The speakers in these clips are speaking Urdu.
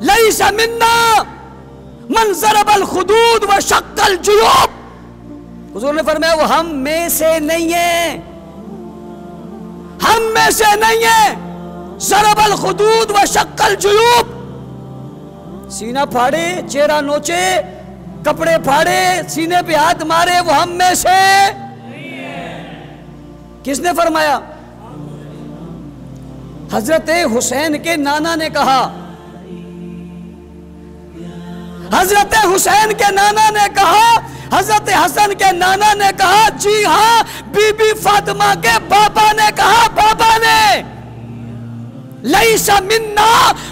لیس منا من ضرب الخدود وشق الجیوب، حضور نے فرمایا وہ ہم میں سے نہیں ہے، ہم میں سے نہیں ہے۔ ضرب الخدود وشق الجیوب، سینہ پھاڑے، چہرہ نوچے، کپڑے پھاڑے، سینے پہ ہاتھ مارے، وہ ہم میں سے نہیں ہے۔ کس نے فرمایا؟ حضرت حسین کے نانا نے کہا، حضرت حسین کے نانا نے کہا، حضرت حسن کے نانا نے کہا، جی ہاں بی بی فاطمہ کے بابا نے کہا، بابا نے، لیس منا،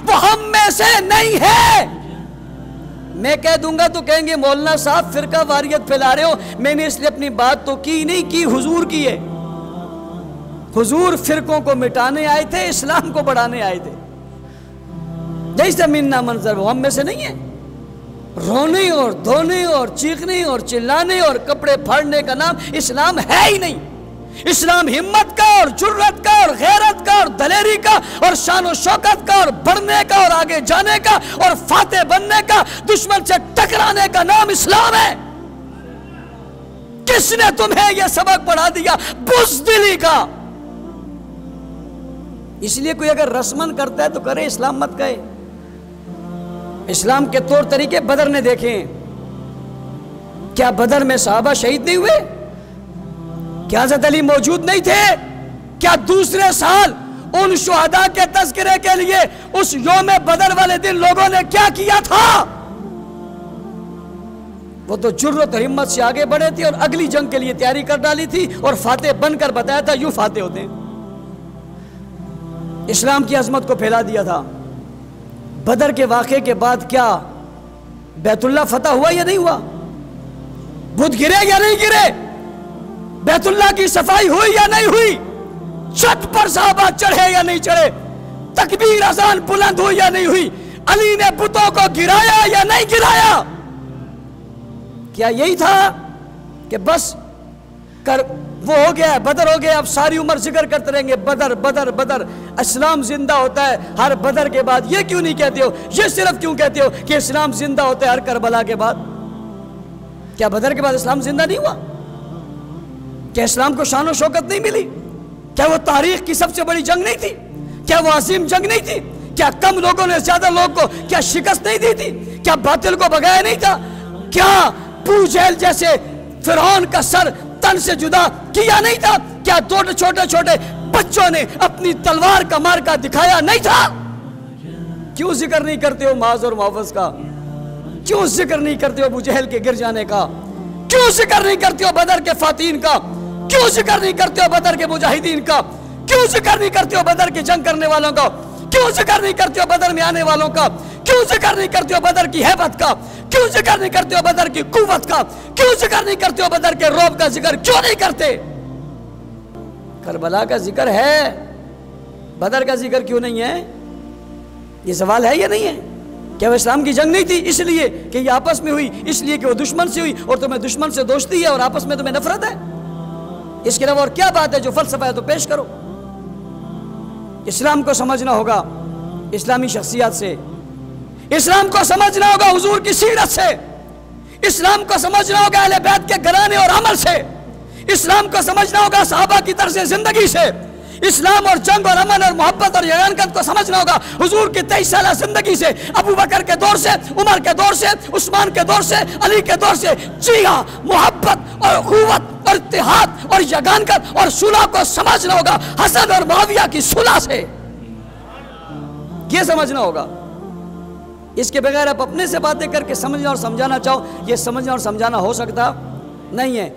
وہ ہم میں سے نہیں ہے۔ میں کہہ دوں گا تو کہیں گے مولانا صاحب فرقہ واریت پھیلا رہے ہو، میں نے اس لیے اپنی بات تو کی نہیں کی، حضور کی ہے۔ حضور فرقوں کو مٹانے آئے تھے، اسلام کو بڑھانے آئے تھے۔ لیس منا منظر، وہ ہم میں سے نہیں ہے۔ رونے اور دھونے اور چیخنے اور چلانے اور کپڑے پھاڑنے کا نام اسلام ہے ہی نہیں۔ اسلام ہمت کا اور جرت کا اور غیرت کا اور دلیری کا اور شان و شوکت کا اور بڑھنے کا اور آگے جانے کا اور فاتح بننے کا، دشمن سے ٹکرانے کا نام اسلام ہے۔ کس نے تمہیں یہ سبق پڑھا دیا؟ بزدلی کا۔ اس لیے کوئی اگر رسمن کرتا ہے تو کرے، اسلام مت کہے۔ اسلام کے طور طریقے بدر نے دیکھیں۔ کیا بدر میں صحابہ شہید نہیں ہوئے؟ کیا حضرت علی موجود نہیں تھے؟ کیا دوسرے سال ان شہداء کے تذکرے کے لیے اس یوم بدر والے دن لوگوں نے کیا کیا تھا؟ وہ تو جرت اور ہمت سے آگے بڑھے تھے اور اگلی جنگ کے لیے تیاری کر ڈالی تھی اور فاتح بن کر بتایا تھا یوں فاتح ہوتے ہیں۔ اسلام کی عظمت کو پھیلا دیا تھا۔ بدر کے واقعے کے بعد کیا بیت اللہ فتح ہوا یا نہیں ہوا؟ بت گرے یا نہیں گرے؟ بیت اللہ کی صفائی ہوئی یا نہیں ہوئی؟ چھت پر صحابہ چڑھے یا نہیں چڑھے؟ تکبیر اذان بلند ہوئی یا نہیں ہوئی؟ علی نے بتوں کو گرایا یا نہیں گرایا؟ کیا یہی تھا کہ بس وہ ہو گیا، بدر ہو گیا، اب ساری عمر ذکر کرتے رہیں گے بدر بدر بدر؟ اسلام زندہ ہوتا ہے ہر بدر کے بعد، یہ کیوں نہیں کہتے ہو؟ یہ صرف کیوں کہتے ہو کہ اسلام زندہ ہوتا ہے ہر کربلا کے بعد؟ کیا بدر کے بعد اسلام زندہ نہیں ہوا؟ کیا اسلام کو شان و شوکت نہیں ملی؟ کیا وہ تاریخ کی سب سے بڑی جنگ نہیں تھی؟ کیا وہ عظیم جنگ نہیں تھی؟ کیا کم لوگوں نے زیادہ لوگ کو کیا شکست نہیں دی تھی؟ کیا باطل کو بگایا نہیں تھا؟ کیا ابو جہل جیسے فرعون کا سر تن سے جدا کیا نہیں تھا؟ کیا دو چھوٹے چھوٹے بچوں نے اپنی تلوار کا مارکا دکھایا نہیں تھا؟ کیوں ذکر نہیں کرتے ہو معاذ اور معوذ کا؟ کیوں ذکر نہیں کرتے ہو ابو جہل کے گر جانے کا؟ کیوں ذکر نہیں کرتے ہو بدر کے فاتحین کا؟ کیوں ذکر نہیں کرتے ہو بدر کے مجاہدین کا؟ کیوں ذکر نہیں کرتے ہو بدر کے جنگ کرنے والوں کا؟ کیوں ذکر نہیں کرتے ہو بدر میں آنے والوں کا؟ کیوں ذکر نہیں کرتے ہو بدر کی ہیبت کا؟ کیوں ذکر نہیں کرتے ہو بدر کی قوت کا؟ کیوں ذکر نہیں کرتے ہو بدر کے رعب کا ذکر کیوں نہیں کرتے؟ کربلا کا ذکر ہے، بدر کا ذکر کیوں نہیں ہے؟ یہ سوال ہے یا نہیں ہے؟ کیا وہ اسلام کی جنگ نہیں تھی اس لیے کہ یہ آپس میں ہوئی، اس لیے کہ وہ دشمن سے ہوئی اور تمہیں دشمن سے دوستی ہے اور آپس میں تمہیں نفرت ہے؟ اس کے علاوہ اور کیا بات ہے جو فلسفہ ہے تو پیش کرو۔ اسلام کو سمجھنا ہوگا اسلامی شخصیات سے، اسلام کو سمجھنا ہوگا حضور کی سیرت سے، اسلام کو سمجھنا ہوگا اہل بیت کے گھرانے اور عمل سے، اسلام کو سمجھنا ہوگا صحابہ کی طرز زندگی سے، اسلام اور جنگ اور امن اور محبت اور یگانگت کو سمجھنا ہوگا حضور کی 23 سالہ زندگی سے، ابو بکر کے دور سے، عمر کے دور سے، عثمان کے دور سے، علی کے دور سے۔ جی ہاں، محبت اور قوت اور اتحاد اور یگانگت اور صلح کو سمجھنا ہوگا حسن اور معاویہ کی صلح سے، یہ سمجھنا ہوگا۔ اس کے بغیر آپ اپنے سے باتیں کر کے سمجھنا اور سمجھانا چاہو، یہ سمجھنا اور سمجھانا ہو سکتا نہیں ہے۔